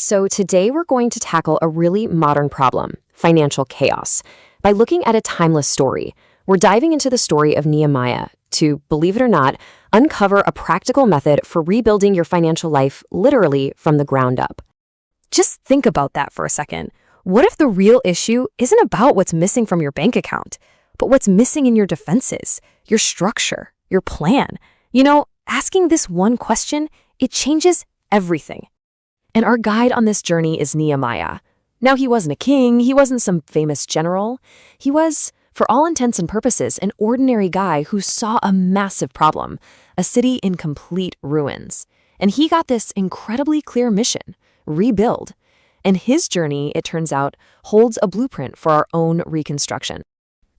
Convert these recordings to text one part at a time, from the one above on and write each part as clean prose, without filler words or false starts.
So today we're going to tackle a really modern problem, financial chaos, by looking at a timeless story. We're diving into the story of Nehemiah to, believe it or not, uncover a practical method for rebuilding your financial life literally from the ground up. Just think about that for a second. What if the real issue isn't about what's missing from your bank account, but what's missing in your defenses, your structure, your plan? Asking this one question, it changes everything. And our guide on this journey is Nehemiah. Now, he wasn't a king, he wasn't some famous general. He was, for all intents and purposes, an ordinary guy who saw a massive problem, a city in complete ruins. And he got this incredibly clear mission: rebuild. And his journey, it turns out, holds a blueprint for our own reconstruction.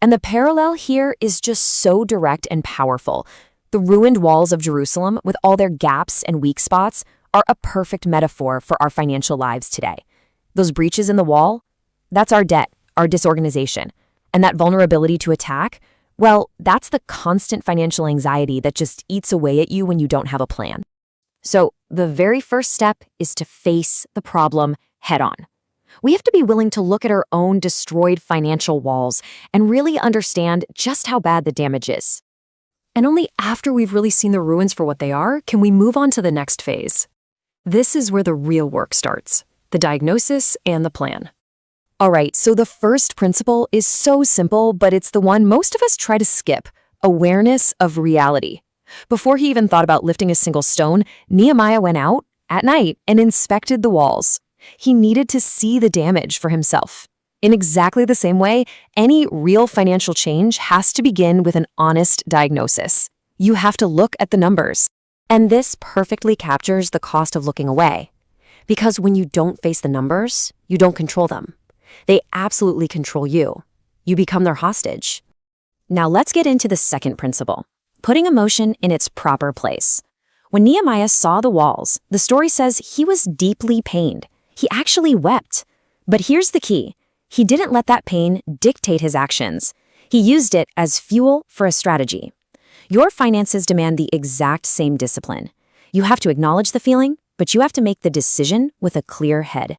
And the parallel here is just so direct and powerful. The ruined walls of Jerusalem, with all their gaps and weak spots, are a perfect metaphor for our financial lives today. Those breaches in the wall, that's our debt, our disorganization. And that vulnerability to attack, well, that's the constant financial anxiety that just eats away at you when you don't have a plan. So the very first step is to face the problem head on. We have to be willing to look at our own destroyed financial walls and really understand just how bad the damage is. And only after we've really seen the ruins for what they are can we move on to the next phase. This is where the real work starts: the diagnosis and the plan. All right, so the first principle is so simple, but it's the one most of us try to skip: awareness of reality. Before he even thought about lifting a single stone, Nehemiah went out at night and inspected the walls. He needed to see the damage for himself. In exactly the same way, any real financial change has to begin with an honest diagnosis. You have to look at the numbers. And this perfectly captures the cost of looking away. Because when you don't face the numbers, you don't control them. They absolutely control you. You become their hostage. Now let's get into the second principle: putting emotion in its proper place. When Nehemiah saw the walls, the story says he was deeply pained. He actually wept. But here's the key: he didn't let that pain dictate his actions. He used it as fuel for a strategy. Your finances demand the exact same discipline. You have to acknowledge the feeling, but you have to make the decision with a clear head.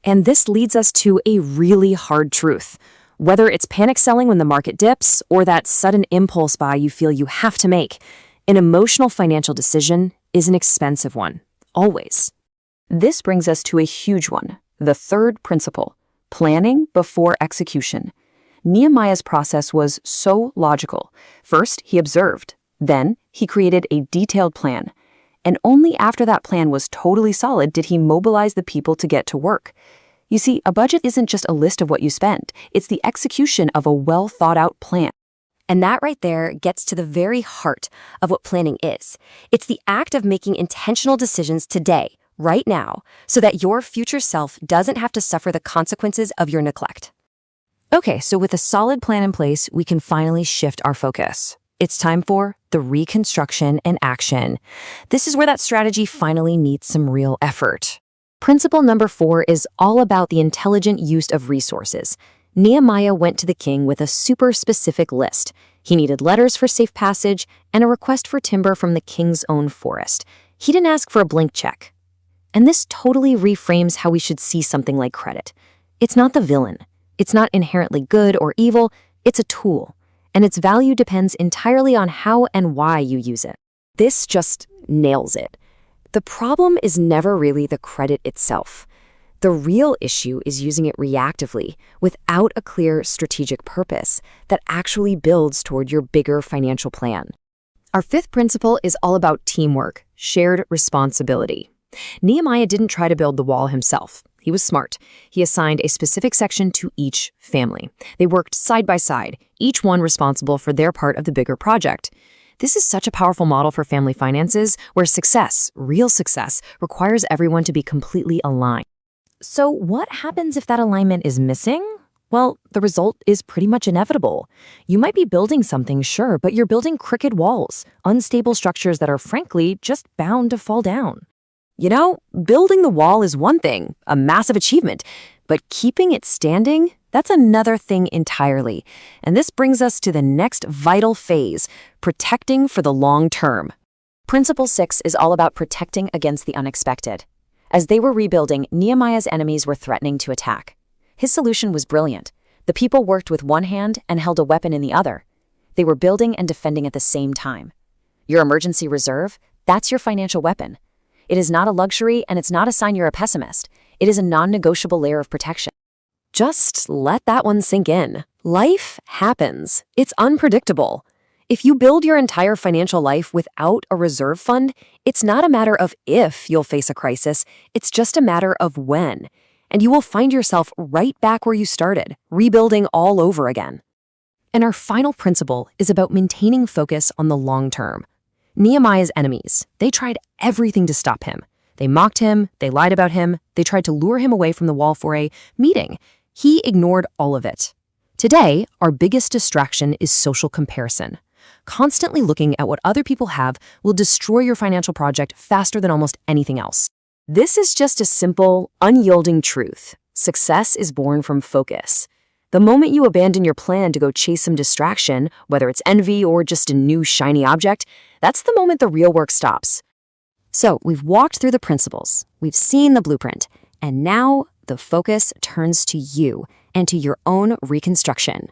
And this leads us to a really hard truth. Whether it's panic selling when the market dips or that sudden impulse buy you feel you have to make, an emotional financial decision is an expensive one, always. This brings us to a huge one, the third principle: planning before execution. Nehemiah's process was so logical. First, he observed. Then, he created a detailed plan. And only after that plan was totally solid did he mobilize the people to get to work. You see, a budget isn't just a list of what you spend. It's the execution of a well-thought-out plan. And that right there gets to the very heart of what planning is. It's the act of making intentional decisions today, right now, so that your future self doesn't have to suffer the consequences of your neglect. Okay, so with a solid plan in place, we can finally shift our focus. It's time for the reconstruction and action. This is where that strategy finally meets some real effort. Principle number 4 is all about the intelligent use of resources. Nehemiah went to the king with a super specific list. He needed letters for safe passage and a request for timber from the king's own forest. He didn't ask for a blank check. And this totally reframes how we should see something like credit. It's not the villain. It's not inherently good or evil. It's a tool. And its value depends entirely on how and why you use it. This just nails it. The problem is never really the credit itself. The real issue is using it reactively, without a clear strategic purpose that actually builds toward your bigger financial plan. Our fifth principle is all about teamwork, shared responsibility. Nehemiah didn't try to build the wall himself. He was smart. He assigned a specific section to each family. They worked side by side, each one responsible for their part of the bigger project. This is such a powerful model for family finances, where success, real success, requires everyone to be completely aligned. So what happens if that alignment is missing? Well, the result is pretty much inevitable. You might be building something, sure, but you're building crooked walls, unstable structures that are frankly just bound to fall down. Building the wall is one thing, a massive achievement, but keeping it standing, that's another thing entirely. And this brings us to the next vital phase: protecting for the long term. Principle 6 is all about protecting against the unexpected. As they were rebuilding, Nehemiah's enemies were threatening to attack. His solution was brilliant. The people worked with one hand and held a weapon in the other. They were building and defending at the same time. Your emergency reserve, that's your financial weapon. It is not a luxury, and it's not a sign you're a pessimist. It is a non-negotiable layer of protection. Just let that one sink in. Life happens. It's unpredictable. If you build your entire financial life without a reserve fund, it's not a matter of if you'll face a crisis, it's just a matter of when. And you will find yourself right back where you started, rebuilding all over again. And our final principle is about maintaining focus on the long term. Nehemiah's enemies, they tried everything to stop him. They mocked him, they lied about him, they tried to lure him away from the wall for a meeting. He ignored all of it. Today, our biggest distraction is social comparison. Constantly looking at what other people have will destroy your financial project faster than almost anything else. This is just a simple, unyielding truth. Success is born from focus. The moment you abandon your plan to go chase some distraction, whether it's envy or just a new shiny object, that's the moment the real work stops. So we've walked through the principles, we've seen the blueprint, and now the focus turns to you and to your own reconstruction.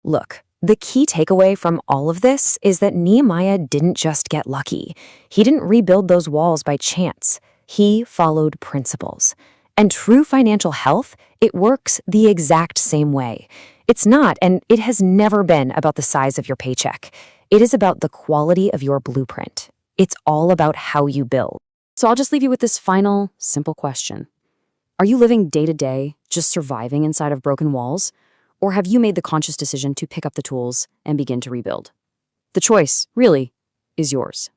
Look, the key takeaway from all of this is that Nehemiah didn't just get lucky. He didn't rebuild those walls by chance. He followed principles. And true financial health, it works the exact same way. It's not, and it has never been, about the size of your paycheck. It is about the quality of your blueprint. It's all about how you build. So I'll just leave you with this final, simple question. Are you living day to day, just surviving inside of broken walls? Or have you made the conscious decision to pick up the tools and begin to rebuild? The choice, really, is yours.